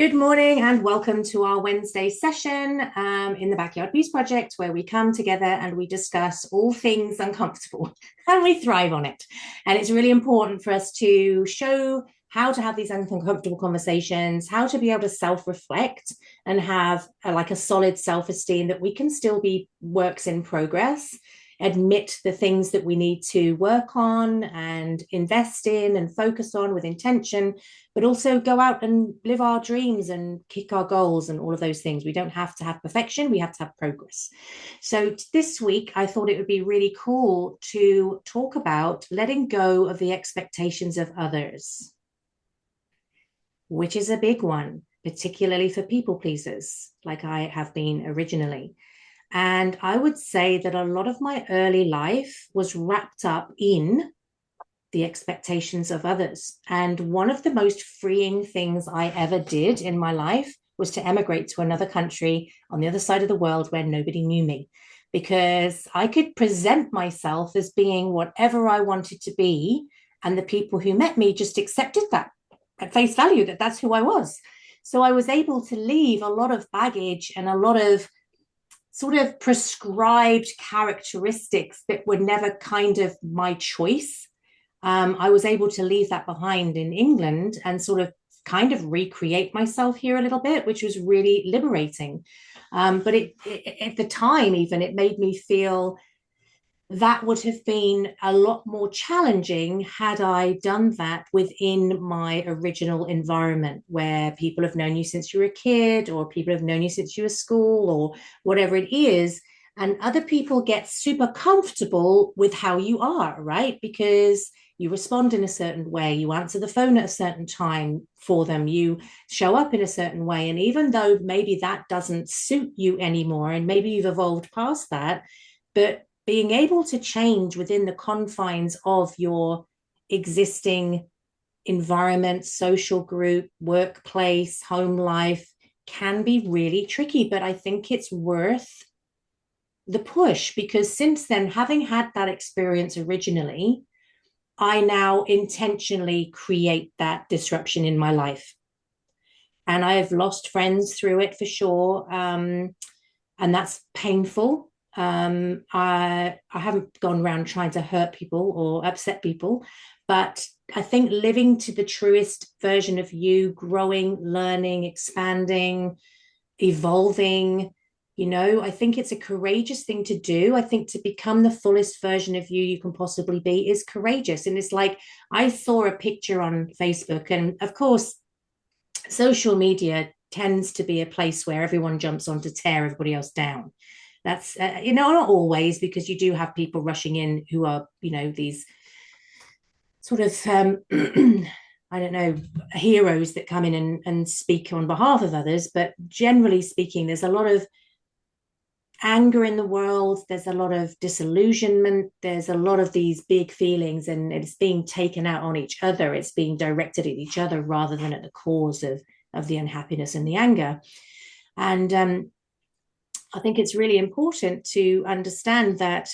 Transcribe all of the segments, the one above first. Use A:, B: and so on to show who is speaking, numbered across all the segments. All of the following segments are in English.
A: Good morning and welcome to our Wednesday session in the Backyard Peace Project, where we come together and we discuss all things uncomfortable and we thrive on it. And it's really important for us to show how to have these uncomfortable conversations, how to be able to self-reflect and have like a solid self-esteem that we can still be works in progress, admit the things that we need to work on and invest in and focus on with intention, but also go out and live our dreams and kick our goals and all of those things. We don't have to have perfection, we have to have progress. So this week, I thought it would be really cool to talk about letting go of the expectations of others, which is a big one, particularly for people pleasers, like I have been originally. And I would say that a lot of my early life was wrapped up in the expectations of others. And one of the most freeing things I ever did in my life was to emigrate to another country on the other side of the world where nobody knew me, because I could present myself as being whatever I wanted to be. And the people who met me just accepted that at face value, that that's who I was. So I was able to leave a lot of baggage and a lot of sort of prescribed characteristics that were never kind of my choice. I was able to leave that behind in England and sort of kind of recreate myself here a little bit, which was really liberating. But at the time, even, it made me feel that would have been a lot more challenging had I done that within my original environment, where people have known you since you were a kid, or people have known you since you were school, or whatever it is. And other people get super comfortable with how you are, right? Because you respond in a certain way, you answer the phone at a certain time for them, you show up in a certain way. And even though maybe that doesn't suit you anymore, and maybe you've evolved past that, but being able to change within the confines of your existing environment, social group, workplace, home life can be really tricky. But I think it's worth the push, because since then, having had that experience originally, I now intentionally create that disruption in my life. And I have lost friends through it for sure. And that's painful. I haven't gone around trying to hurt people or upset people, but I think living to the truest version of you, growing, learning, expanding, evolving, I think it's a courageous thing to do. I think to become the fullest version of you can possibly be is courageous. And it's like, I saw a picture on Facebook, and of course, social media tends to be a place where everyone jumps on to tear everybody else down. That's not always, because you do have people rushing in who are these sort of I don't know, heroes that come in and speak on behalf of others. But generally speaking, there's a lot of anger in the world, there's a lot of disillusionment, there's a lot of these big feelings, and it's being taken out on each other, it's being directed at each other rather than at the cause of the unhappiness and the anger. And I think it's really important to understand that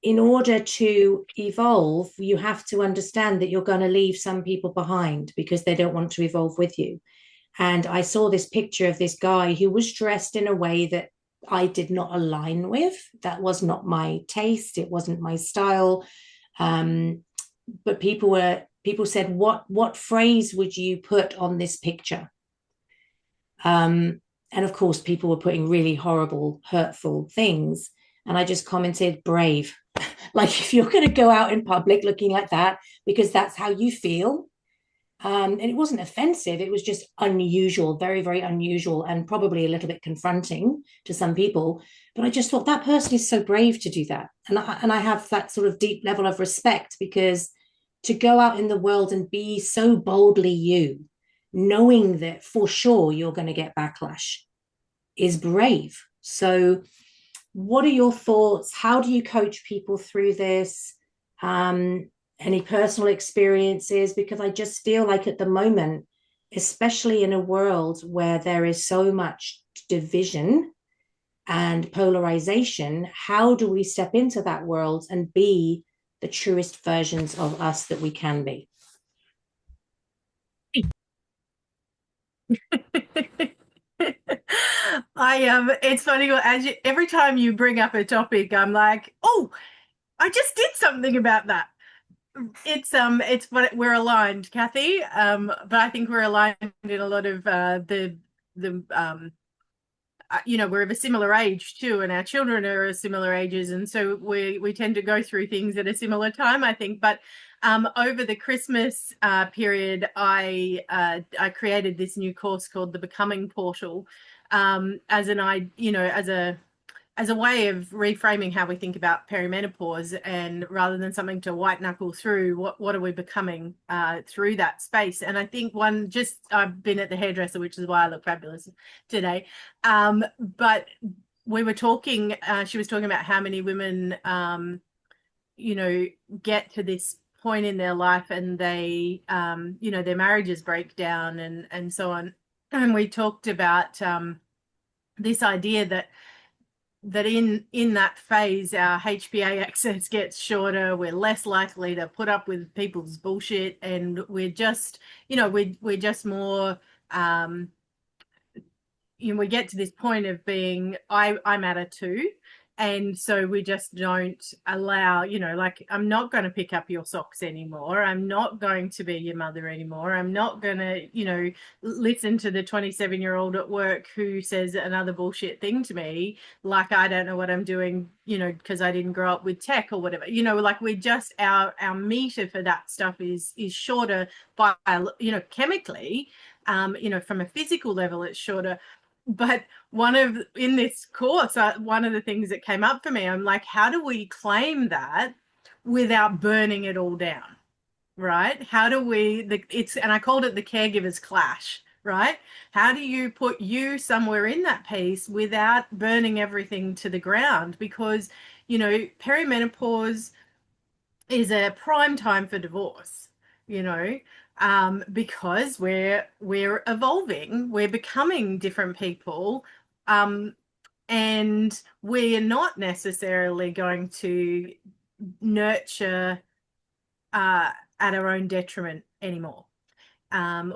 A: in order to evolve, you have to understand that you're going to leave some people behind because they don't want to evolve with you. And I saw this picture of this guy who was dressed in a way that I did not align with. That was not my taste. It wasn't my style. But people said, what phrase would you put on this picture? And of course, people were putting really horrible, hurtful things. And I just commented, brave. Like, if you're going to go out in public looking like that, because that's how you feel. And it wasn't offensive. It was just unusual, very, very unusual, and probably a little bit confronting to some people. But I just thought that person is so brave to do that. And I have that sort of deep level of respect, because to go out in the world and be so boldly you, knowing that for sure you're going to get backlash, is brave. So what are your thoughts? How do you coach people through this? Any personal experiences? Because I just feel like at the moment, especially in a world where there is so much division and polarization, how do we step into that world and be the truest versions of us that we can be?
B: It's funny every time you bring up a topic, I'm like, oh, I just did something about that. It's what we're aligned, Cathy. But I think we're aligned in a lot of the we're of a similar age too, and our children are of similar ages, and so we tend to go through things at a similar time, I think. But over the Christmas period, I created this new course called the Becoming Portal, as an I you know as a way of reframing how we think about perimenopause, and rather than something to white knuckle through, what are we becoming through that space? And I think I've been at the hairdresser, which is why I look fabulous today. But we were talking, she was talking about how many women, you know, get to this point in their life and their marriages break down and so on. And we talked about this idea that in that phase our HPA access gets shorter, we're less likely to put up with people's bullshit, and we're just we're just more we get to this point of being I'm at a two, and so we just don't allow, like, I'm not going to pick up your socks anymore, I'm not going to be your mother anymore, I'm not going to listen to the 27-year-old at work who says another bullshit thing to me, like I don't know what I'm doing, because I didn't grow up with tech or whatever, like we're just our meter for that stuff is shorter by chemically, from a physical level it's shorter. But in this course, one of the things that came up for me, I'm like, how do we claim that without burning it all down? Right? How do and I called it the caregivers clash, right? How do you put you somewhere in that piece without burning everything to the ground? Because, perimenopause is a prime time for divorce, you know, because we're evolving, we're becoming different people, and we're not necessarily going to nurture at our own detriment anymore.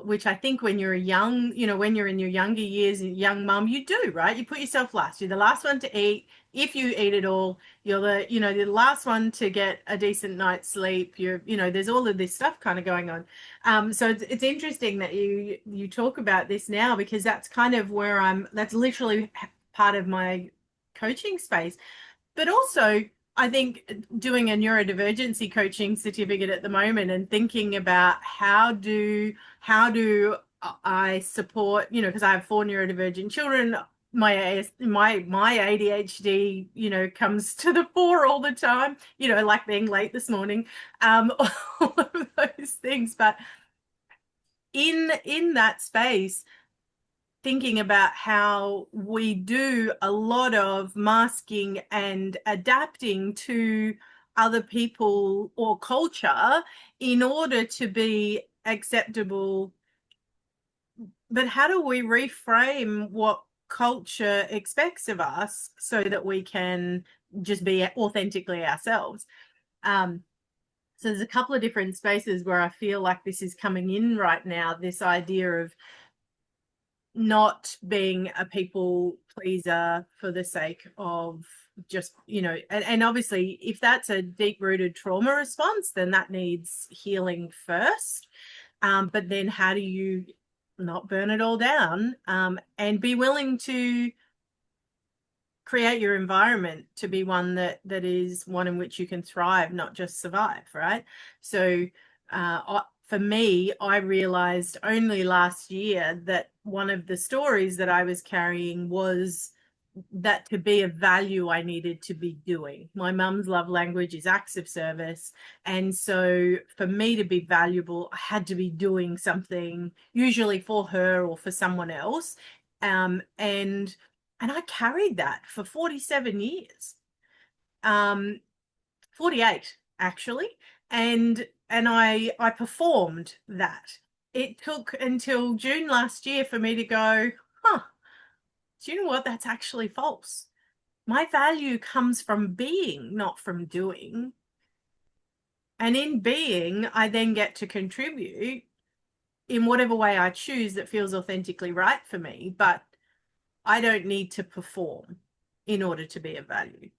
B: Which I think when you're when you're in your younger years, young mum, you do, right? You put yourself last. You're the last one to eat. If you eat it all, you're the last one to get a decent night's sleep. There's all of this stuff kind of going on. So it's interesting that you talk about this now, because that's kind of that's literally part of my coaching space. But also, I think doing a neurodivergency coaching certificate at the moment and thinking about how do I support, because I have 4 neurodivergent children. My ADHD, comes to the fore all the time, like being late this morning, all of those things. But in that space, thinking about how we do a lot of masking and adapting to other people or culture in order to be acceptable. But how do we reframe what culture expects of us so that we can just be authentically ourselves? So there's a couple of different spaces where I feel like this is coming in right now, this idea of not being a people pleaser for the sake of just, and obviously if that's a deep rooted trauma response, then that needs healing first. But then how do you not burn it all down, and be willing to create your environment to be one that is one in which you can thrive, not just survive, right? So for me, I realized only last year that one of the stories that I was carrying was that to be of value, I needed to be doing. My mum's love language is acts of service. And so for me to be valuable, I had to be doing something, usually for her or for someone else. And I carried that for 47 years. 48 actually, and I performed that. It took until June last year for me to go, do you know what? That's actually false. My value comes from being, not from doing. And in being, I then get to contribute. in whatever way I choose that feels authentically right for me, but I don't need to perform in order to be of value.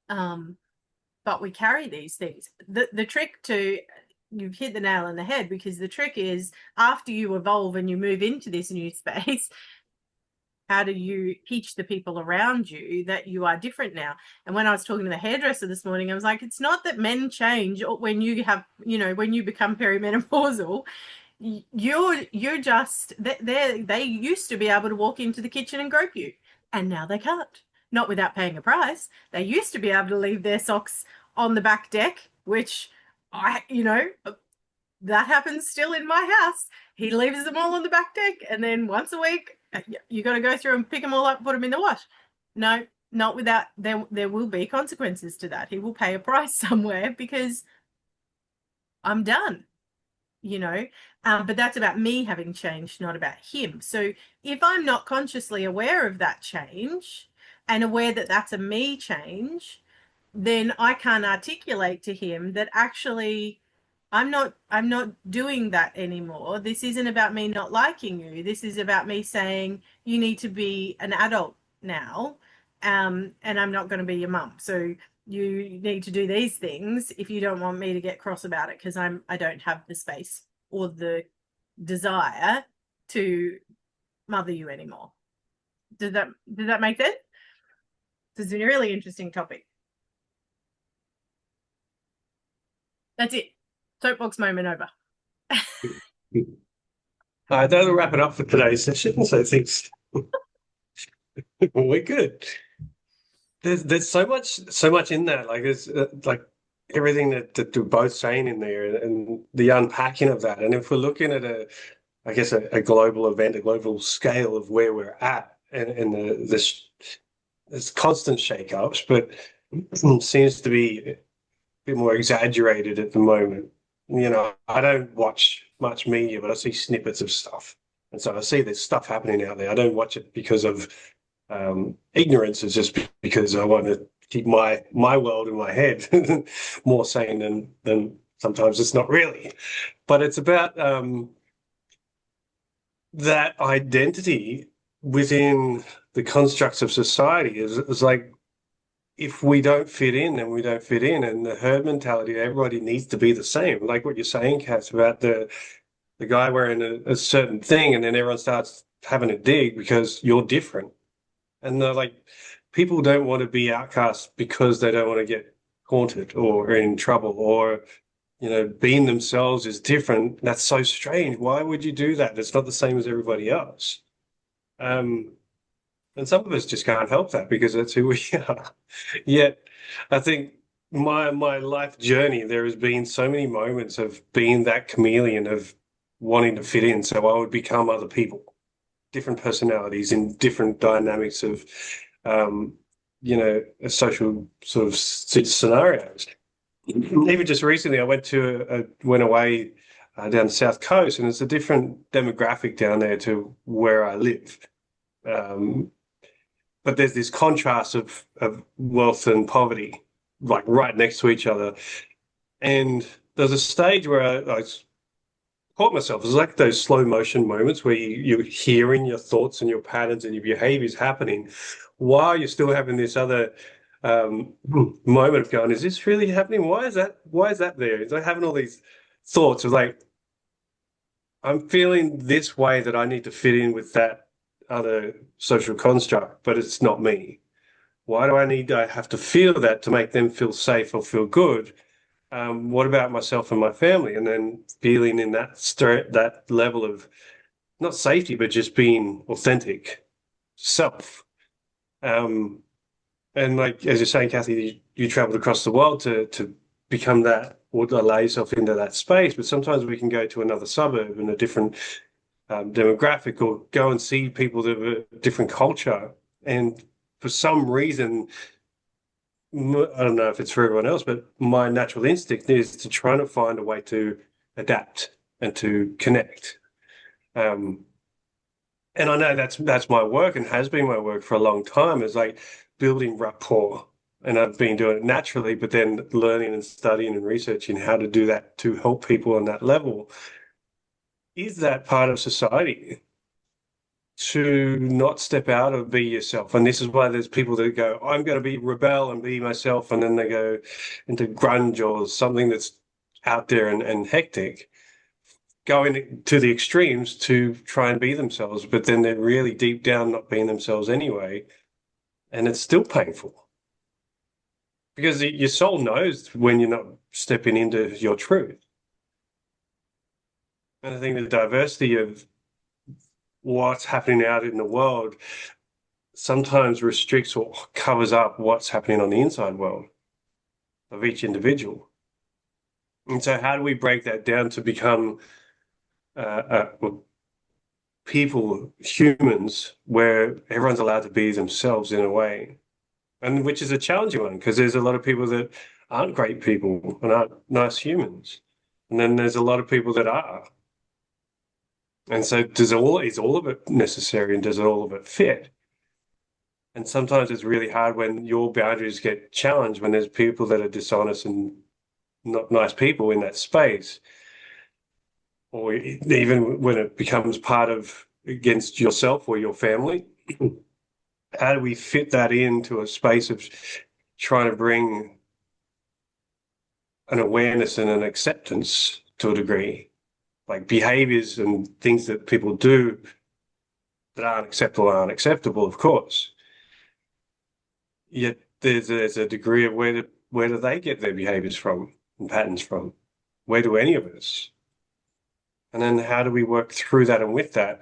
B: But we carry these things. The trick to, you've hit the nail on the head, because the trick is, after you evolve and you move into this new space, how do you teach the people around you that you are different now? And when I was talking to the hairdresser this morning, I was like, it's not that men change when you have, when you become perimenopausal. You're just, they used to be able to walk into the kitchen and grope you, and now they can't, not without paying a price. They used to be able to leave their socks on the back deck, which that happens still in my house. He leaves them all on the back deck, and then once a week you got to go through and pick them all up, put them in the wash. No, not without, there will be consequences to that. He will pay a price somewhere, because I'm done. But that's about me having changed, not about him. So if I'm not consciously aware of that change and aware that that's a me change, then I can't articulate to him that actually I'm not doing that anymore. This isn't about me not liking you. This is about me saying you need to be an adult now, and I'm not going to be your mum. So you need to do these things if you don't want me to get cross about it, because I don't have the space or the desire to mother you anymore. Does that make sense? This is a really interesting topic. That's it. Soapbox moment over.
C: That'll wrap it up for today's session. So thanks. We're good. There's so much in that. Like there's like everything that we're both saying in there, and the unpacking of that. And if we're looking at a global event, a global scale of where we're at, and this constant shake-ups, but seems to be a bit more exaggerated at the moment. I don't watch much media, but I see snippets of stuff. And so I see there's stuff happening out there. I don't watch it because of ignorance. It's just because I want to keep my world in my head more sane than sometimes it's not really. But it's about that identity within the constructs of society is like, if we don't fit in, then we don't fit in. And the herd mentality, everybody needs to be the same. Like what you're saying, Cass, about the guy wearing a certain thing, and then everyone starts having a dig because you're different. And they're like, people don't want to be outcasts because they don't want to get haunted or in trouble, or, being themselves is different. That's so strange. Why would you do that? It's not the same as everybody else. And some of us just can't help that because that's who we are. Yet, I think my life journey, there has been so many moments of being that chameleon of wanting to fit in. So I would become other people, different personalities in different dynamics of, social sort of scenarios. Even just recently, I went away down the South Coast, and it's a different demographic down there to where I live. But there's this contrast of wealth and poverty, like right next to each other. And there's a stage where I caught myself. It's like those slow motion moments where you're hearing your thoughts and your patterns and your behaviors happening while you're still having this other moment of going, is this really happening? Why is that there? It's like having all these thoughts of like, I'm feeling this way that I need to fit in with that other social construct, but it's not me. Why do I have to feel that to make them feel safe or feel good? What about myself and my family? And then feeling in that level of not safety, but just being authentic self. And like, as you're saying, Cathy, you traveled across the world to become that, or allow yourself into that space. But sometimes we can go to another suburb and a different demographic, or go and see people that have a different culture. And for some reason, I don't know if it's for everyone else, but my natural instinct is to try to find a way to adapt and to connect. And I know that's my work and has been my work for a long time, is like building rapport. And I've been doing it naturally, but then learning and studying and researching how to do that to help people on that level. is that part of society to not step out and be yourself. And this is why there's people that go, I'm going to be rebel and be myself. And then they go into grunge or something that's out there and hectic, going to the extremes to try and be themselves. But then they're really deep down not being themselves anyway. And it's still painful because your soul knows when you're not stepping into your truth. And I think the diversity of what's happening out in the world sometimes restricts or covers up what's happening on the inside world of each individual. And so how do we break that down to become people, humans, where everyone's allowed to be themselves in a way? And which is a challenging one because there's a lot of people that aren't great people and aren't nice humans. And then there's a lot of people that are. And so is all of it necessary and does all of it fit? And sometimes it's really hard when your boundaries get challenged, when there's people that are dishonest and not nice people in that space, or even when it becomes part of against yourself or your family. How do we fit that into a space of trying to bring an awareness and an acceptance to a degree? Like behaviors and things that people do that aren't acceptable, of course. Yet there's a degree of where do they get their behaviors from and patterns from? Where do any of us? And then how do we work through that and with that?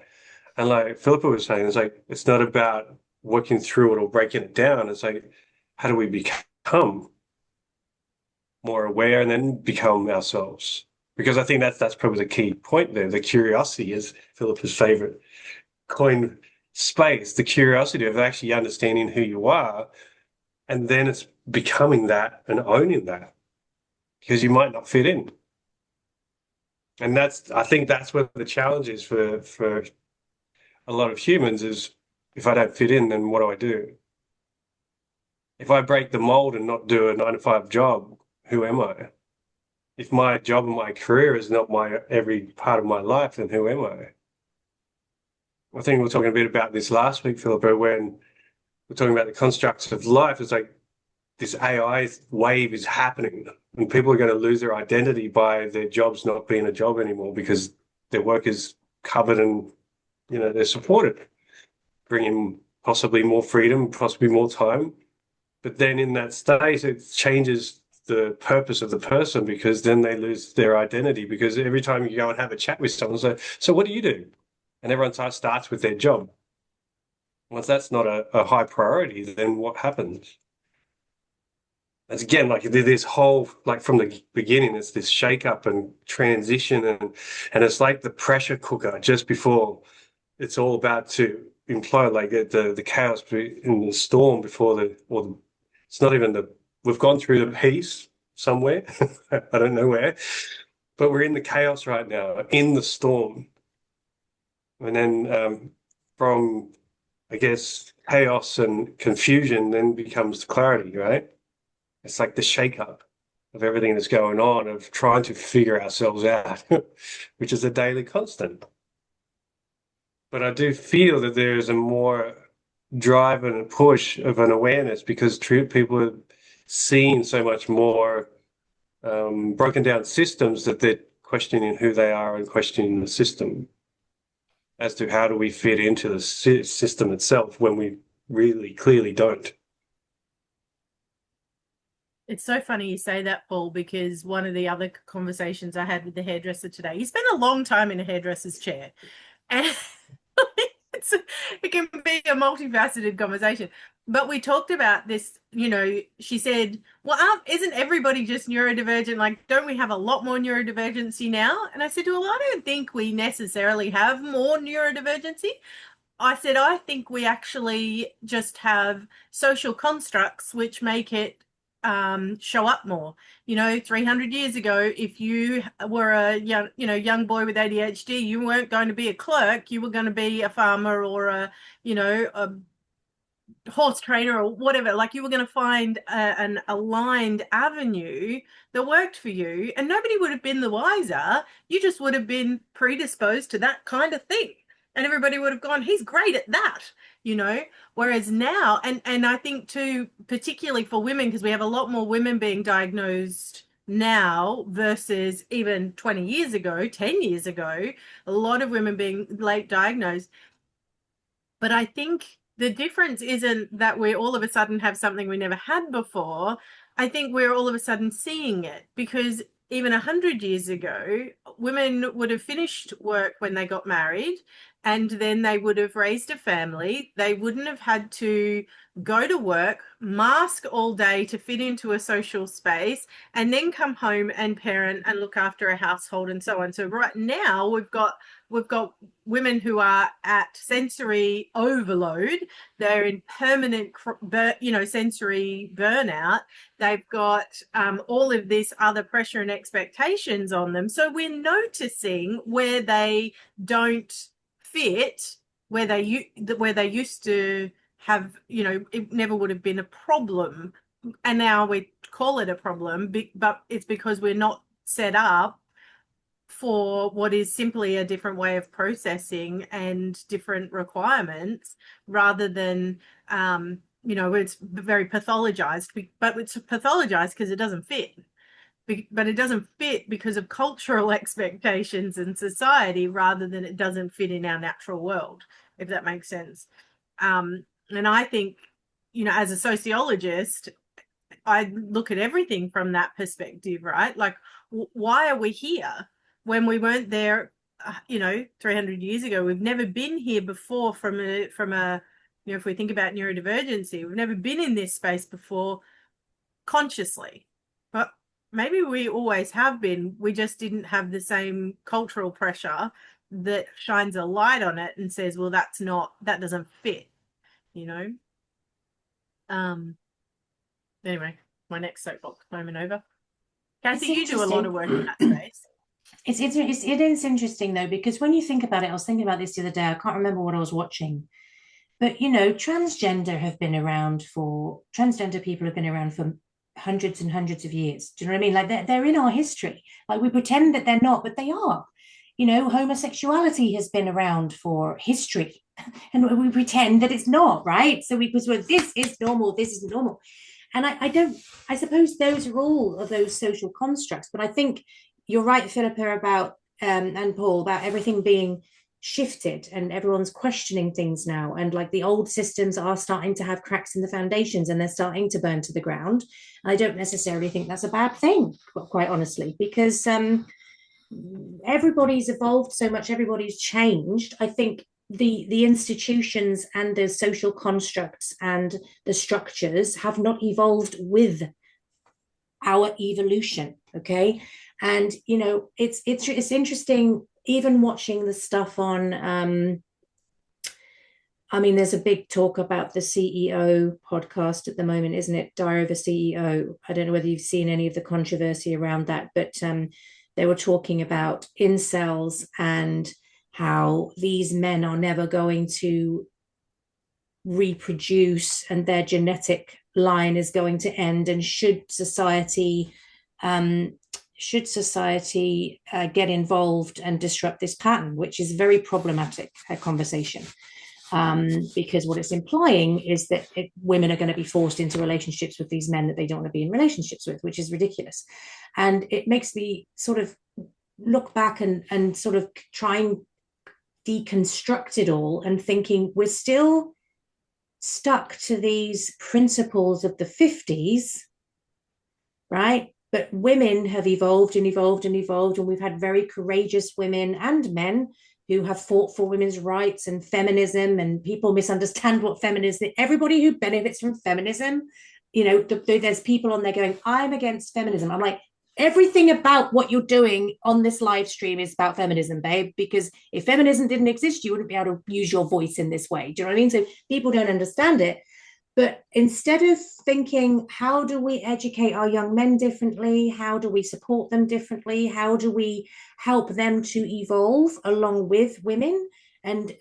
C: And like Philippa was saying, it's like it's not about working through it or breaking it down. It's like how do we become more aware and then become ourselves? Because I think that's probably the key point there. The curiosity is Philippa's favorite coin space, the curiosity of actually understanding who you are. And then it's becoming that and owning that because you might not fit in. And I think that's where the challenge is for a lot of humans is if I don't fit in, then what do I do? If I break the mold and not do a 9 to 5 job, who am I? If my job and my career is not my every part of my life, then who am I? I think we were talking a bit about this last week, Philippa, when we're talking about the constructs of life. It's like this AI wave is happening and people are going to lose their identity by their jobs not being a job anymore because their work is covered and, they're supported, bringing possibly more freedom, possibly more time. But then in that state, it changes the purpose of the person because then they lose their identity because every time you go and have a chat with someone, so what do you do? And everyone starts with their job. Once that's not a high priority, then what happens? It's again, like this whole, like from the beginning, it's this shake up and transition and it's like the pressure cooker just before it's all about to implode, like the chaos in the storm before it's not even we've gone through the peace somewhere. I don't know where, but we're in the chaos right now, in the storm. And then from, I guess, chaos and confusion then becomes clarity, right? It's like the shake-up of everything that's going on, of trying to figure ourselves out, which is a daily constant. But I do feel that there is a more drive and a push of an awareness because people are seeing so much more broken down systems that they're questioning who they are and questioning the system as to how do we fit into the system itself when we really clearly don't.
B: It's so funny you say that, Paul, because one of the other conversations I had with the hairdresser today, he spent a long time in a hairdresser's chair. And it can be a multifaceted conversation. But we talked about this, she said, well, isn't everybody just neurodivergent? Like, don't we have a lot more neurodivergency now? And I said, well, I don't think we necessarily have more neurodivergency. I said, I think we actually just have social constructs which make it show up more. 300 years ago, if you were a young boy with ADHD, you weren't going to be a clerk, you were going to be a farmer or a horse trainer or whatever, like you were going to find an aligned avenue that worked for you, and nobody would have been the wiser. You just would have been predisposed to that kind of thing, and everybody would have gone, he's great at that, you know. Whereas now, and I think too, particularly for women, because we have a lot more women being diagnosed now versus even 20 years ago, 10 years ago, a lot of women being late diagnosed. But I think the difference isn't that we all of a sudden have something we never had before. I think we're all of a sudden seeing it, because even 100 years ago, women would have finished work when they got married, and then they would have raised a family. They wouldn't have had to go to work, mask all day to fit into a social space, and then come home and parent and look after a household and so on. So right now we've got women who are at sensory overload. They're in permanent, sensory burnout. They've got all of this other pressure and expectations on them. So we're noticing where they don't fit, where they used to have, it never would have been a problem, and now we call it a problem, but it's because we're not set up for what is simply a different way of processing and different requirements, rather than it's very pathologized. But it's pathologized because it doesn't fit. But it doesn't fit because of cultural expectations and society, rather than it doesn't fit in our natural world, if that makes sense. And I think, as a sociologist, I look at everything from that perspective, right? Like, why are we here when we weren't there, 300 years ago? We've never been here before from a if we think about neurodivergency, we've never been in this space before consciously. But maybe we always have been. We just didn't have the same cultural pressure that shines a light on it and says, well, that doesn't fit, Anyway, my next soapbox moment over. Cathy, you do a lot of work in that space.
A: It is interesting though, because when you think about it, I was thinking about this the other day. I can't remember what I was watching, but transgender people have been around for hundreds and hundreds of years. Do you know what I mean? Like they're in our history. Like we pretend that they're not, but they are. Homosexuality has been around for history, and we pretend that it's not, right? So this is normal, this isn't normal. And I suppose those are all of those social constructs. But I think you're right, Philippa, about and Paul, about everything being shifted and everyone's questioning things now. And like the old systems are starting to have cracks in the foundations and they're starting to burn to the ground. I don't necessarily think that's a bad thing, quite honestly, because everybody's evolved so much, everybody's changed. I think the institutions and the social constructs and the structures have not evolved with our evolution. Okay. And it's interesting, even watching the stuff on there's a big talk about the CEO podcast at the moment, isn't it? Diary of a CEO. I don't know whether you've seen any of the controversy around that, but they were talking about incels and how these men are never going to reproduce and their genetic line is going to end. And should society get involved and disrupt this pattern, which is very problematic, a conversation. Because what it's implying is that women are going to be forced into relationships with these men that they don't want to be in relationships with, which is ridiculous. And it makes me sort of look back and sort of try and deconstruct it all, and thinking we're still stuck to these principles of the 50s, right? But women have evolved and evolved and evolved, and we've had very courageous women and men who have fought for women's rights and feminism, and people misunderstand what feminism is. Everybody who benefits from feminism, there's people on there going, I'm against feminism. I'm like, everything about what you're doing on this live stream is about feminism, babe, because if feminism didn't exist, you wouldn't be able to use your voice in this way. Do you know what I mean? So people don't understand it. But instead of thinking, how do we educate our young men differently? How do we support them differently? How do we help them to evolve along with women and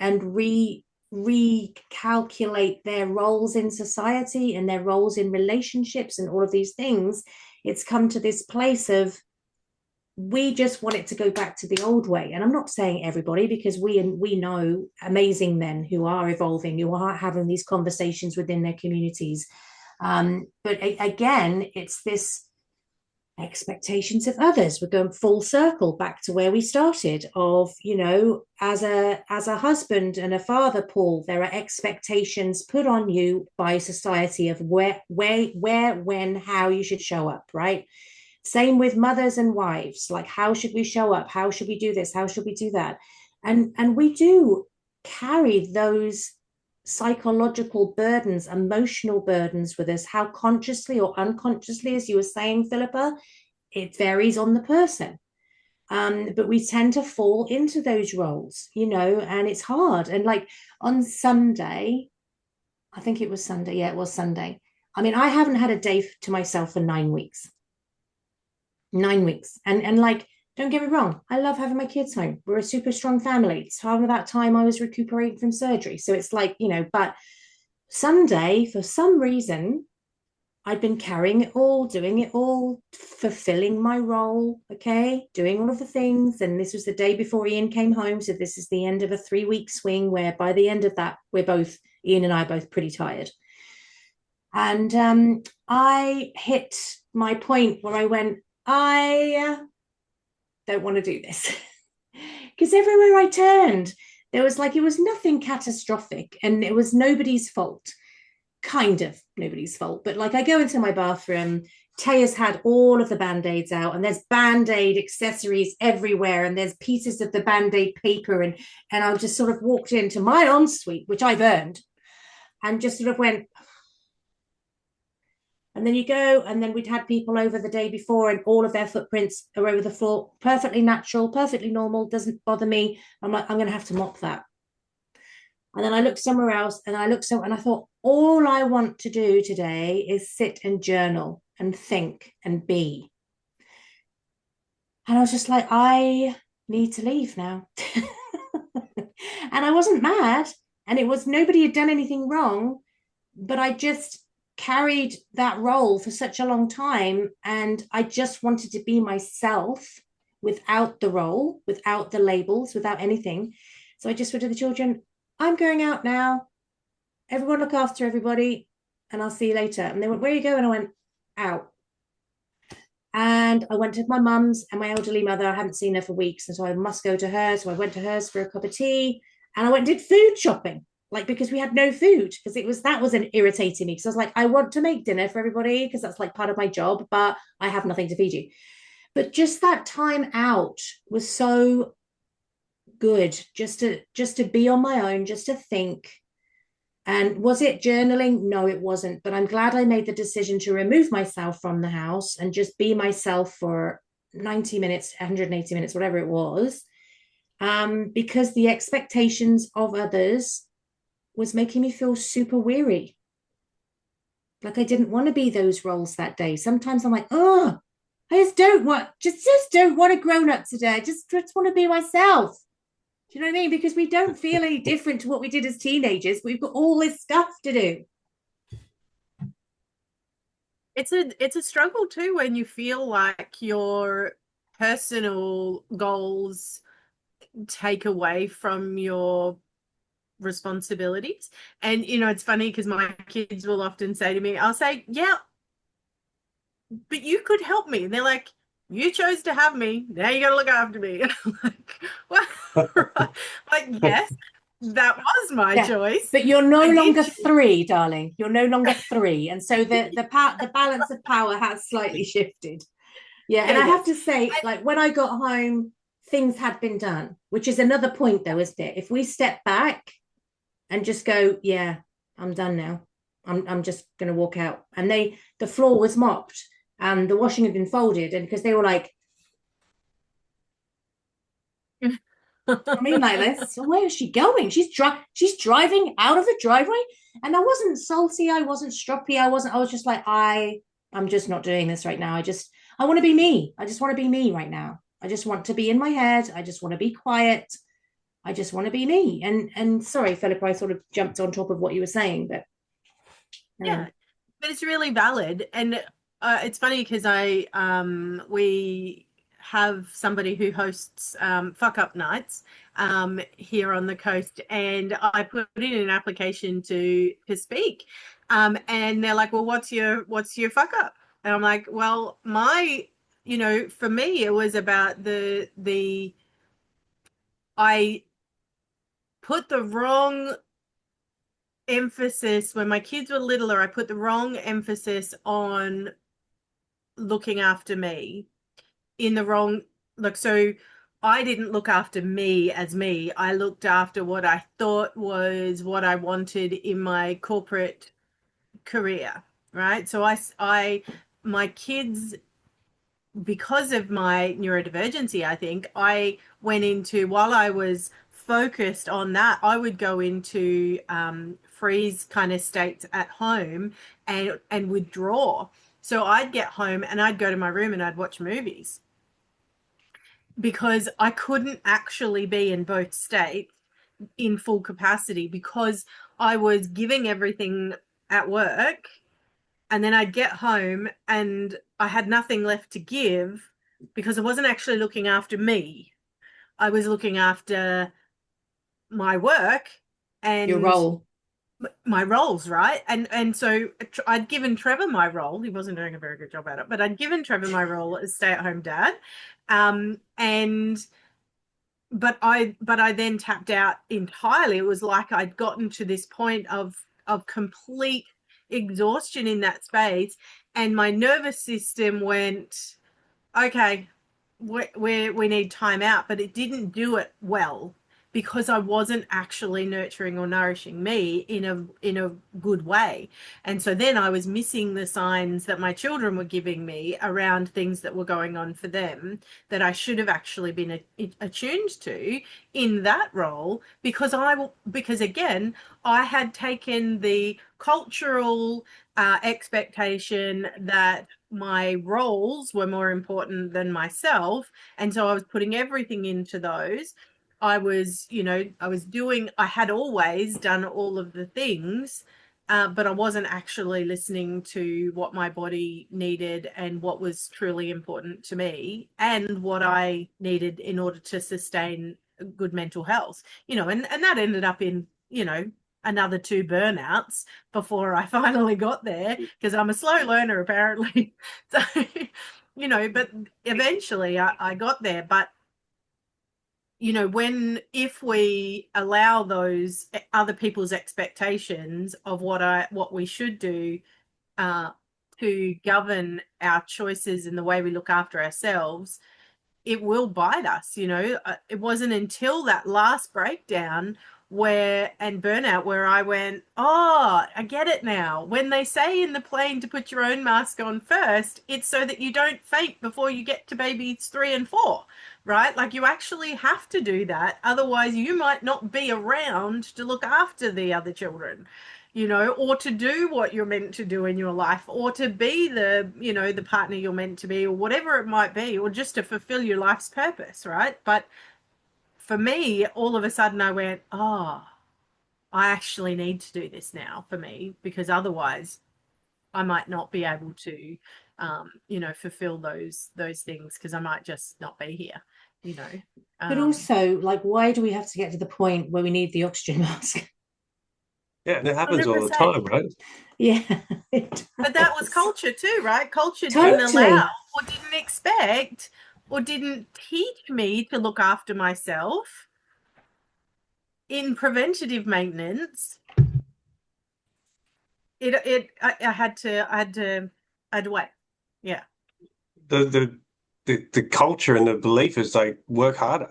A: recalculate their roles in society and their roles in relationships and all of these things, it's come to this place of, we just want it to go back to the old way. And I'm not saying everybody, because we know amazing men who are evolving, who are having these conversations within their communities. But again, it's this expectations of others. We're going full circle back to where we started of, you know, as a husband and a father, Paul, there are expectations put on you by society of where, when, how you should show up, right? Same with mothers and wives, like, how should we show up? How should we do this? How should we do that? And we do carry those psychological burdens, emotional burdens with us, how consciously or unconsciously, as you were saying, Philippa, it varies on the person. But we tend to fall into those roles, you know, and it's hard. And like on Sunday, I think it was Sunday. Yeah, it was Sunday. I mean, I haven't had a day to myself for 9 weeks. 9 weeks. And like, don't get me wrong, I love having my kids home. We're a super strong family. It's around that time I was recuperating from surgery. So it's like, you know, but Sunday, for some reason, I'd been carrying it all, doing it all, fulfilling my role, okay, doing all of the things. And this was the day before Ian came home. So this is the end of a 3-week swing where by the end of that, Ian and I are both pretty tired. And I hit my point where I went, I don't want to do this. Because everywhere I turned, there was like, it was nothing catastrophic and it was nobody's fault. Kind of nobody's fault. But like, I go into my bathroom, Taya's had all of the Band-Aids out and there's Band-Aid accessories everywhere and there's pieces of the Band-Aid paper. And I just sort of walked into my ensuite, which I've earned, and just sort of went, and then you go, and then we'd had people over the day before and all of their footprints are over the floor, perfectly natural, perfectly normal, doesn't bother me. I'm like, I'm going to have to mop that. And then I looked somewhere else and I thought, all I want to do today is sit and journal and think and be. And I was just like, I need to leave now. And I wasn't mad, and it was, nobody had done anything wrong, but I just carried that role for such a long time, and I just wanted to be myself without the role, without the labels, without anything. So I just said to the children, I'm going out now, everyone look after everybody, and I'll see you later. And they went, where are you going? And I went, out. And I went to my mum's, and my elderly mother, I hadn't seen her for weeks, and so I must go to her. So I went to hers for a cup of tea, and I went and did food shopping. Like, because we had no food, because that was an irritating me, because I was like, I want to make dinner for everybody because that's like part of my job, but I have nothing to feed you. But just that time out was so good, just to be on my own, just to think. And was it journaling? No, it wasn't. But I'm glad I made the decision to remove myself from the house and just be myself for 90 minutes, 180 minutes, whatever it was, because the expectations of others was making me feel super weary. Like I didn't want to be those roles that day. Sometimes I'm like, oh, I just don't want a grown-up today. I just want to be myself. Do you know what I mean? Because we don't feel any different to what we did as teenagers. We've got all this stuff to do.
B: It's a struggle too when you feel like your personal goals take away from your responsibilities. And you know, it's funny because my kids will often say to me, I'll say, yeah, but you could help me. And they're like, you chose to have me, now you gotta look after me. And I'm like, what? Like, yes, that was my choice,
A: but you're no longer 3, darling. You're no longer 3, and so the balance of power has slightly shifted. Yeah, and I have to say, like, when I got home, things had been done, which is another point though, isn't it? If we step back and just go, yeah, I'm done now, I'm just going to walk out, and the floor was mopped and the washing had been folded, and because they were like, I mean, like this, so where is she going? She's driving out of the driveway. And I wasn't salty, I wasn't stroppy, I was just like, I'm just not doing this right now. I want to be me. I just want to be me right now. I just want to be in my head. I just want to be quiet. I just want to be me. And sorry, Philippa, I sort of jumped on top of what you were saying, but
B: yeah, but it's really valid. And it's funny because we have somebody who hosts fuck up nights here on the coast, and I put in an application to speak, and they're like, well, what's your fuck up? And I'm like, well, for me it was about I put the wrong emphasis when my kids were littler. I put the wrong emphasis on looking after me in the wrong, like, so I didn't look after me as me. I looked after what I thought was what I wanted in my corporate career, right? So my kids, because of my neurodivergency, I think I went into, while I was focused on that, I would go into freeze kind of states at home and withdraw. So I'd get home and I'd go to my room and I'd watch movies because I couldn't actually be in both states in full capacity because I was giving everything at work, and then I'd get home and I had nothing left to give because I wasn't actually looking after me. I was looking after my work and
A: your role.
B: my roles, right? And so I'd given Trevor my role. He wasn't doing a very good job at it, but I'd given Trevor my role as stay-at-home dad. And but I then tapped out entirely. It was like I'd gotten to this point of complete exhaustion in that space, and my nervous system went, okay, we need time out, but it didn't do it well because I wasn't actually nurturing or nourishing me in a good way. And so then I was missing the signs that my children were giving me around things that were going on for them that I should have actually been attuned to in that role, because again, I had taken the cultural expectation that my roles were more important than myself, and so I was putting everything into those. I had always done all of the things, but I wasn't actually listening to what my body needed and what was truly important to me and what I needed in order to sustain good mental health, and that ended up in, another 2 burnouts before I finally got there, because I'm a slow learner apparently. So, but eventually I got there. But if we allow those other people's expectations of what we should do to govern our choices and the way we look after ourselves, it will bite us. It wasn't until that last breakdown and burnout where I went, oh, I get it now. When they say in the plane to put your own mask on first, it's so that you don't faint before you get to babies 3 and 4, right? Like, you actually have to do that. Otherwise, you might not be around to look after the other children, or to do what you're meant to do in your life, or to be the partner you're meant to be, or whatever it might be, or just to fulfill your life's purpose, right? But for me, all of a sudden I went, oh, I actually need to do this now for me, because otherwise I might not be able to, fulfill those things, because I might just not be here,
A: But also, like, why do we have to get to the point where we need the oxygen mask?
C: Yeah, and it happens
B: 100%.
C: all the time, right?
A: Yeah.
B: But that was culture too, right? Culture
A: Totally.
B: didn't allow or didn't expect or didn't teach me to look after myself in preventative maintenance. I had to wait. Yeah.
C: The culture and the belief is like, work harder.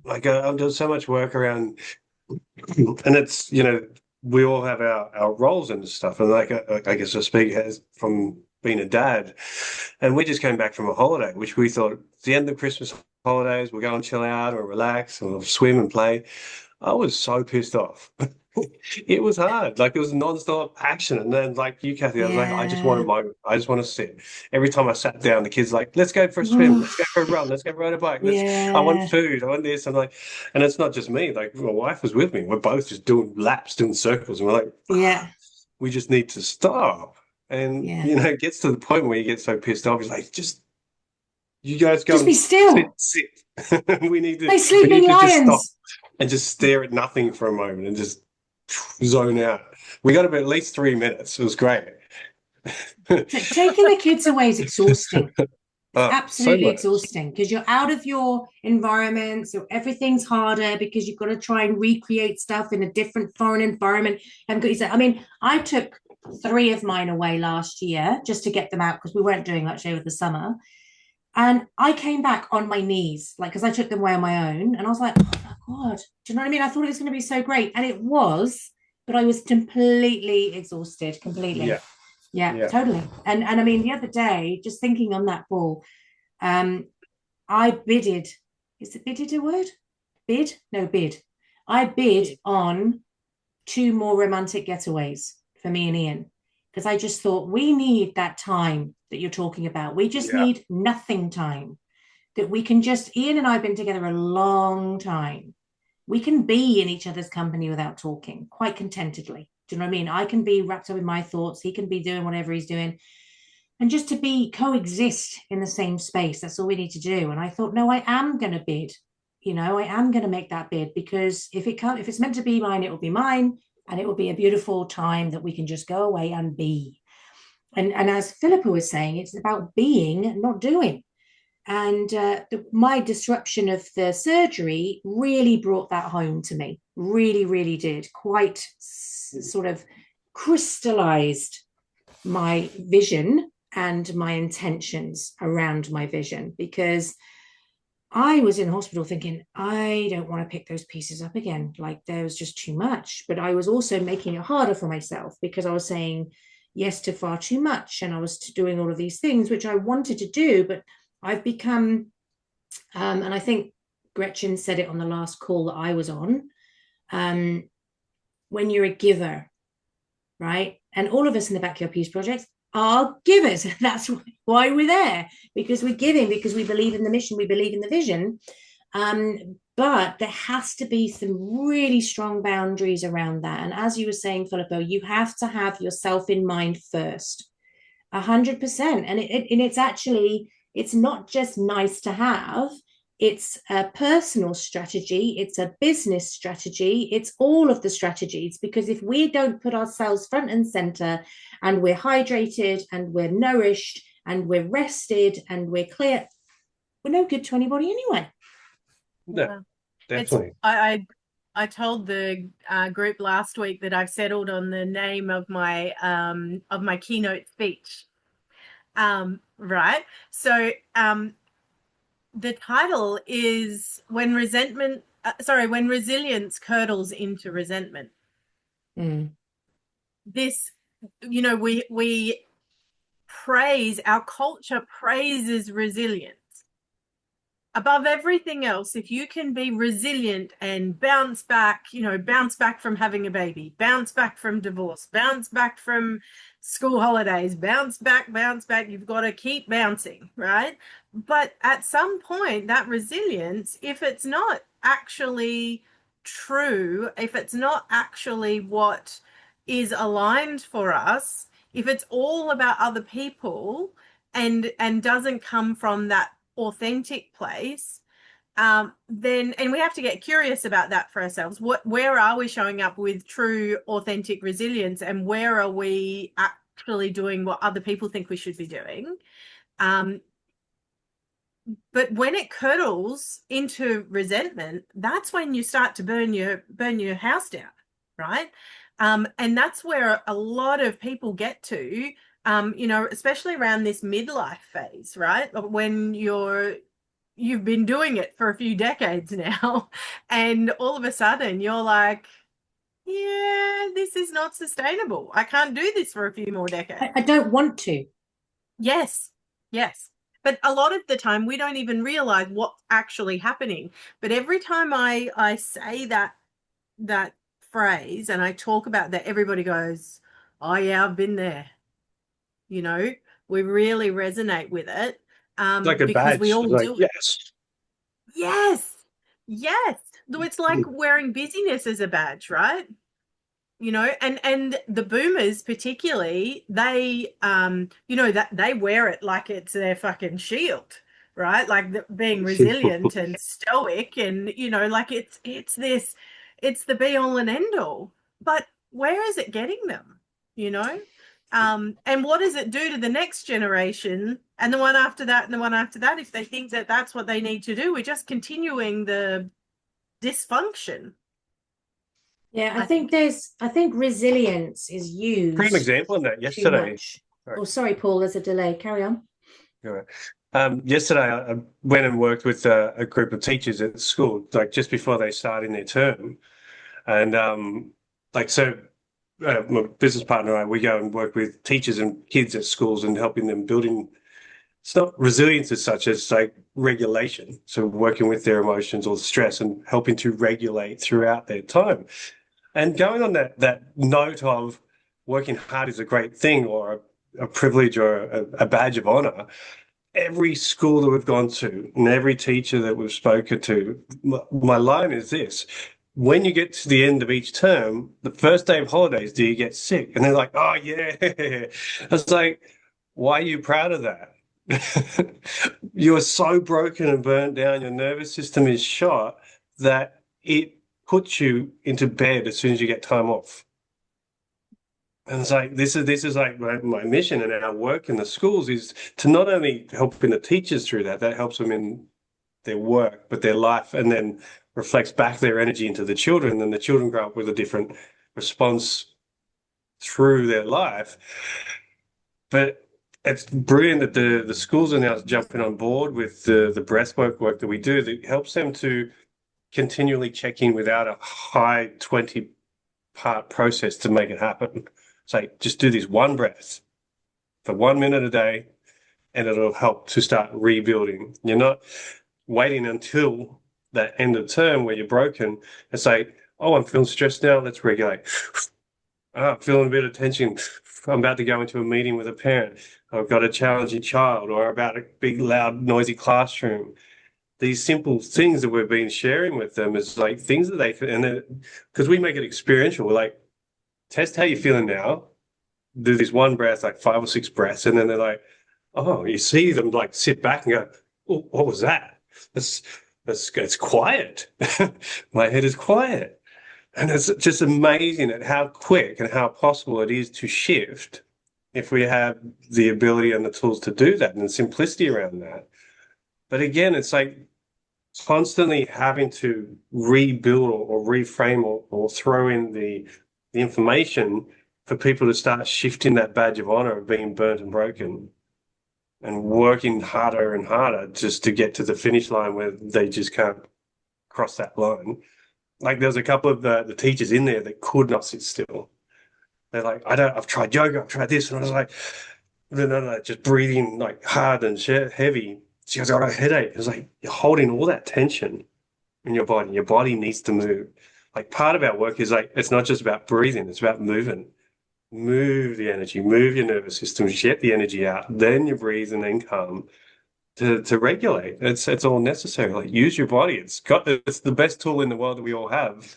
C: Like, I've done so much work around, and it's, we all have our roles and stuff. And like, I guess I speak as from being a dad, and we just came back from a holiday, which we thought it's the end of Christmas holidays, we'll go and chill out or relax and we'll swim and play. I was so pissed off It was hard. Like it was non-stop action. And then like you, Cathy, I was like, I just want a
A: Yeah.
C: moment. I just want to sit. Every time I sat down, the kids like, let's go for a swim, let's go for a run, let's go ride a bike. I want
A: Yeah.
C: food, I want this. And like, and it's not just me. Like my wife was with me. We're both just doing laps, doing circles. And we're like,
A: Yeah.
C: we just need to stop. And
A: Yeah.
C: it gets to the point where you get so pissed off. It's like, just you guys go
A: Just be
C: and
A: still.
C: sit. we need to
A: Like
C: we need
A: sleeping
C: to just stop
A: lions.
C: and just stare at nothing for a moment and just zone out. We got about at least 3 minutes. It was great.
A: Taking the kids away is exhausting. It's
C: So
A: absolutely
C: much.
A: exhausting because you're out of your environment, so everything's harder because you've got to try and recreate stuff in a different foreign environment. I mean, I took 3 of mine away last year just to get them out because we weren't doing much over the summer. And I came back on my knees, like, because I took them away on my own. And I was like, oh my God, do you know what I mean? I thought it was going to be so great. And it was, but I was completely exhausted, completely.
C: Yeah.
A: Yeah, totally. And I mean, the other day, just thinking on that ball, I bidded. Is it bidded a word? Bid? No, bid. I bid on 2 more romantic getaways for me and Ian because I just thought we need that time that you're talking about. We just
C: Yeah.
A: need nothing time that we can just. Ian and I have been together a long time. We can be in each other's company without talking quite contentedly. Do you know what I mean? I can be wrapped up in my thoughts. He can be doing whatever he's doing. And just to be coexist in the same space, that's all we need to do. And I thought, no, I am going to bid. I am going to make that bid because if it's meant to be mine, it will be mine, and it will be a beautiful time that we can just go away and be. And as Philippa was saying, it's about being, not doing. And my disruption of the surgery really brought that home to me. Really, really did. Quite sort of crystallized my vision and my intentions around my vision because I was in hospital thinking, I don't want to pick those pieces up again. Like there was just too much. But I was also making it harder for myself because I was saying yes to far too much. And I was doing all of these things, which I wanted to do. But I've become, and I think Gretchen said it on the last call that I was on, when you're a giver, right? And all of us in the Backyard Peace Project are givers. That's why we're there, because we're giving, because we believe in the mission, we believe in the vision. But there has to be some really strong boundaries around that. And as you were saying, Filippo, you have to have yourself in mind first, 100%. And it's actually, it's not just nice to have. It's a personal strategy, it's a business strategy, it's all of the strategies. Because if we don't put ourselves front and center and we're hydrated and we're nourished and we're rested and we're clear, we're no good to anybody anyway.
C: No, definitely.
B: I told the group last week that I've settled on the name of my keynote speech. Right. So the title is when resilience curdles into resentment. This, we praise, our culture praises resilience above everything else. If you can be resilient and bounce back from having a baby, bounce back from divorce, bounce back from school holidays, bounce back, you've got to keep bouncing, right? But at some point, that resilience, if it's not actually true, if it's not actually what is aligned for us, if it's all about other people and doesn't come from that authentic place, then, and we have to get curious about that for ourselves. Where are we showing up with true authentic resilience, and where are we actually doing what other people think we should be doing? But when it curdles into resentment, that's when you start to burn your house down, right? And that's where a lot of people get to, especially around this midlife phase, right? When you've been doing it for a few decades now, and all of a sudden you're like, yeah, this is not sustainable. I can't do this for a few more decades.
A: I don't want to.
B: Yes. But a lot of the time we don't even realize what's actually happening. But every time I say that phrase and I talk about that, everybody goes, oh yeah, I've been there. You know, we really resonate with it.
C: It's like a
B: because
C: badge.
B: we all
C: Like,
B: do it.
C: yes.
B: Yes. Though it's like wearing busyness as a badge, right? You know, and the boomers particularly, they you know, that they wear it like it's their fucking shield, right? Like being resilient and stoic, and you know, like it's the be all and end all. But where is it getting them? You know? And what does it do to the next generation and the one after that and the one after that if they think that that's what they need to do? We're just continuing the dysfunction.
A: Yeah, I think resilience is used
C: Prime example in that
A: too
C: yesterday.
A: much. Oh, sorry, Paul, there's a delay. Carry on.
C: Yesterday, I went and worked with a group of teachers at school, like just before they started their term. And my business partner and I, we go and work with teachers and kids at schools and helping them building, it's not resilience as such as like regulation. So working with their emotions or stress and helping to regulate throughout their time. And going on that note of working hard is a great thing or a privilege or a badge of honor, every school that we've gone to and every teacher that we've spoken to, my line is this. When you get to the end of each term, the first day of holidays, do you get sick? And they're like, oh, yeah. I was like, why are you proud of that? You are so broken and burnt down. Your nervous system is shot that it puts you into bed as soon as you get time off. And it's like this is like my mission and our work in the schools is to not only helping the teachers through that helps them in their work, but their life, and then reflects back their energy into the children. And then the children grow up with a different response through their life. But it's brilliant that the schools are now jumping on board with the breathwork work that we do that helps them to continually check in without a high 20-part process to make it happen. It's like, just do this one breath for 1 minute a day, and it'll help to start rebuilding. You're not waiting until that end of term where you're broken and say, oh, I'm feeling stressed now, let's regulate. I'm feeling a bit of tension. I'm about to go into a meeting with a parent. I've got a challenging child, or about a big, loud, noisy classroom. These simple things that we've been sharing with them is like things that they, and because we make it experiential, we're like, test how you're feeling now, do this one breath, like 5 or 6 breaths, and then they're like, oh, you see them like sit back and go, oh, what was that? It's quiet. My head is quiet. And it's just amazing at how quick and how possible it is to shift if we have the ability and the tools to do that and the simplicity around that. But again, it's like constantly having to rebuild or reframe or throw in the information for people to start shifting that badge of honor of being burnt and broken and working harder and harder just to get to the finish line where they just can't cross that line. Like there's a couple of the teachers in there that could not sit still. They're like, I've tried yoga, I've tried this. And I was like, no, just breathing like hard and heavy. She goes, I got a headache. It's like, you're holding all that tension in your body. Your body needs to move. Like part of our work is like, it's not just about breathing, it's about moving. Move the energy, move your nervous system, jet the energy out, then you breathe and then calm to regulate. It's all necessary. Like use your body. It's the best tool in the world that we all have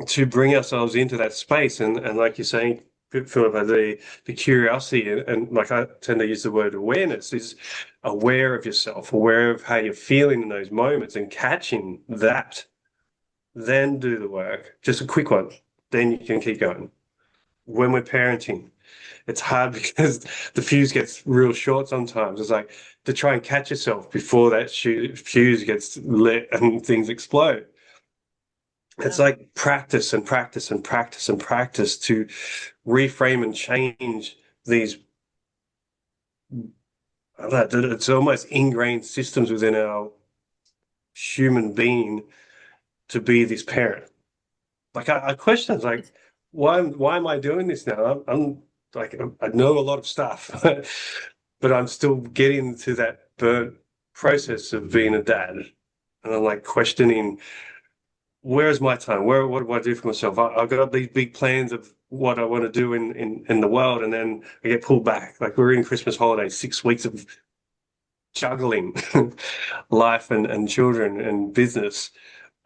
C: to bring ourselves into that space. And like you're saying, Philippa, the curiosity and like I tend to use the word awareness is aware of yourself, aware of how you're feeling in those moments and catching that. Then do the work. Just a quick one. Then you can keep going. When we're parenting, it's hard because the fuse gets real short sometimes. It's like to try and catch yourself before that fuse gets lit and things explode. Yeah. It's like practice and practice and practice and practice to reframe and change these. I don't know, it's almost ingrained systems within our human being to be this parent. Like I question, it's like, why am I doing this now? I'm like, I know a lot of stuff, but I'm still getting to that burnt process of being a dad. And I'm like questioning where is my time? What do I do for myself? I've got these big plans of what I want to do in the world, and then I get pulled back. Like we're in Christmas holidays, 6 weeks of juggling life and children and business,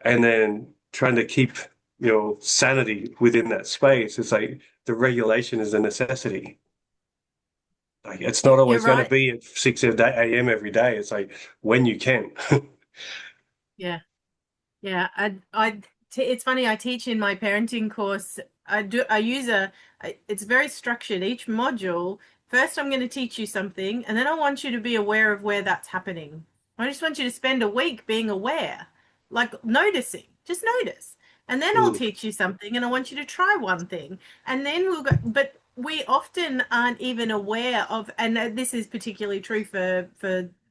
C: and then trying to keep your sanity within that space. It's like the regulation is a necessity. Like it's not
B: You're
C: always going to
B: right.
C: be at 6 a.m. every day. It's like when you can.
B: Yeah. Yeah, it's funny. I teach in my parenting course. I use it's very structured. Each module, first I'm going to teach you something, and then I want you to be aware of where that's happening. I just want you to spend a week being aware, like noticing, just notice. And then I'll
C: Mm,
B: teach you something, and I want you to try one thing, and then we'll go. But we often aren't even aware of, and this is particularly true for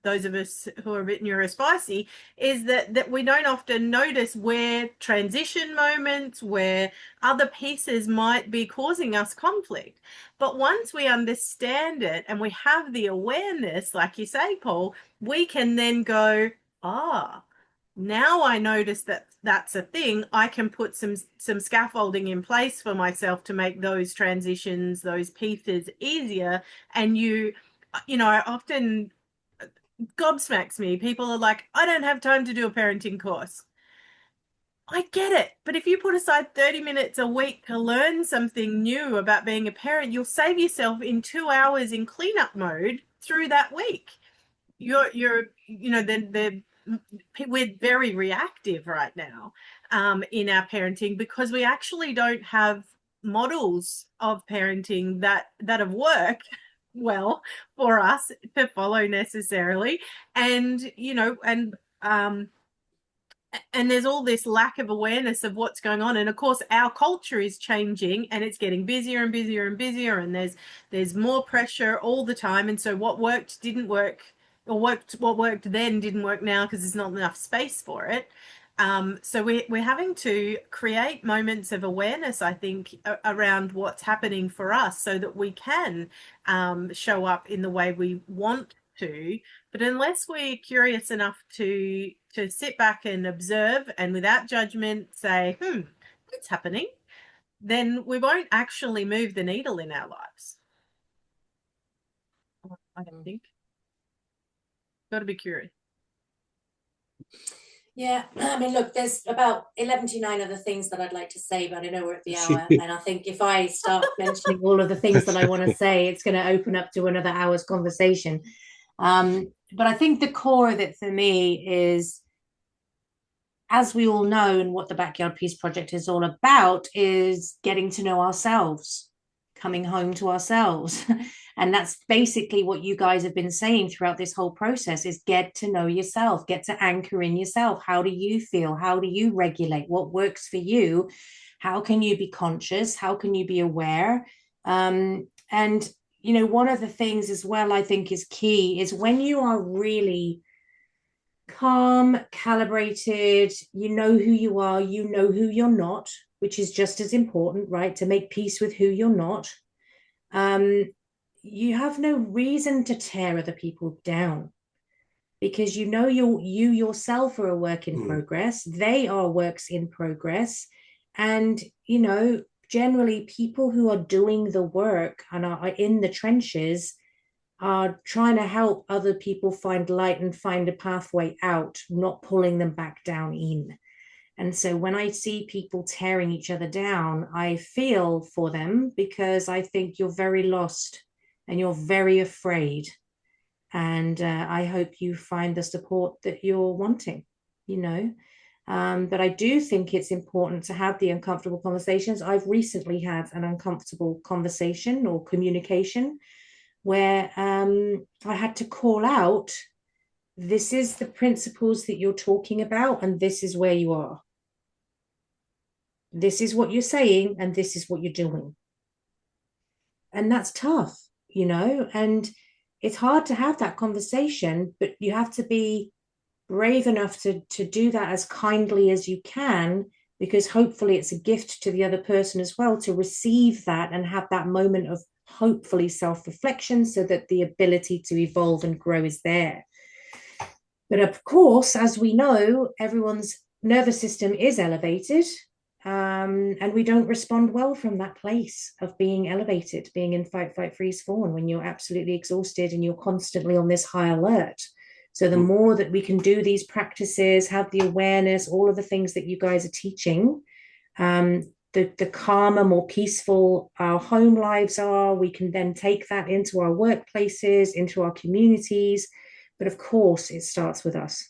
B: those of us who are a bit neurospicy, is that we don't often notice where transition moments, where other pieces might be causing us conflict. But once we understand it and we have the awareness, like you say, Paul, we can then go, now I notice that that's a thing. I can put some scaffolding in place for myself to make those transitions, those pieces easier. And I often gobsmacks me. People are like, I don't have time to do a parenting course. I get it. But if you put aside 30 minutes a week to learn something new about being a parent, you'll save yourself in 2 hours in cleanup mode through that week. We're very reactive right now in our parenting because we actually don't have models of parenting that have worked well for us to follow necessarily. And and there's all this lack of awareness of what's going on. And of course our culture is changing and it's getting busier and busier and busier, and there's more pressure all the time. And so what worked didn't work, or what worked then didn't work now because there's not enough space for it. So we're having to create moments of awareness, I think, around what's happening for us so that we can show up in the way we want to. But unless we're curious enough to sit back and observe and without judgment say, what's happening, then we won't actually move the needle in our lives. I don't think. Got to be curious.
A: Yeah, I mean, look, there's about 11 to 9 other things that I'd like to say, but I know we're at the hour. And I think if I start mentioning all of the things that I want to say, it's going to open up to another hour's conversation. But I think the core of it for me is, as we all know, and what the Backyard Peace Project is all about, is getting to know ourselves, coming home to ourselves. And that's basically what you guys have been saying throughout this whole process, is get to know yourself, get to anchor in yourself. How do you feel? How do you regulate? What works for you? How can you be conscious? How can you be aware? And one of the things as well, I think is key, is when you are really calm, calibrated, you know who you are, you know who you're not, which is just as important, right? To make peace with who you're not. You have no reason to tear other people down, because you know you yourself are a work in progress. They are works in progress. And generally people who are doing the work and are in the trenches are trying to help other people find light and find a pathway out, not pulling them back down in. And so when I see people tearing each other down, I feel for them, because I think you're very lost and you're very afraid. And I hope you find the support that you're wanting, But I do think it's important to have the uncomfortable conversations. I've recently had an uncomfortable conversation or communication where I had to call out, this is the principles that you're talking about, and this is where you are. This is what you're saying, and this is what you're doing. And that's tough, and it's hard to have that conversation, but you have to be brave enough to do that as kindly as you can, because hopefully it's a gift to the other person as well to receive that and have that moment of hopefully self-reflection, so that the ability to evolve and grow is there. But of course, as we know, everyone's nervous system is elevated, and we don't respond well from that place of being elevated, being in fight, flight, freeze, fawn, when you're absolutely exhausted and you're constantly on this high alert. So the more that we can do these practices, have the awareness, all of the things that you guys are teaching, the calmer, more peaceful our home lives are. We can then take that into our workplaces, into our communities. But of course, it starts with us.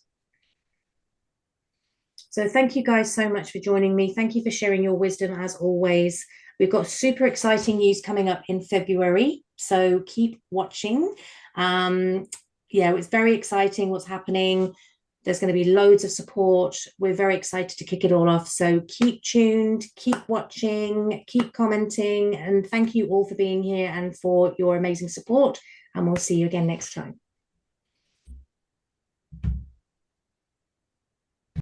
A: So thank you guys so much for joining me. Thank you for sharing your wisdom as always. We've got super exciting news coming up in February, so keep watching. Yeah, it's very exciting what's happening. There's going to be loads of support. We're very excited to kick it all off. So keep tuned, keep watching, keep commenting, and thank you all for being here and for your amazing support. And we'll see you again next time.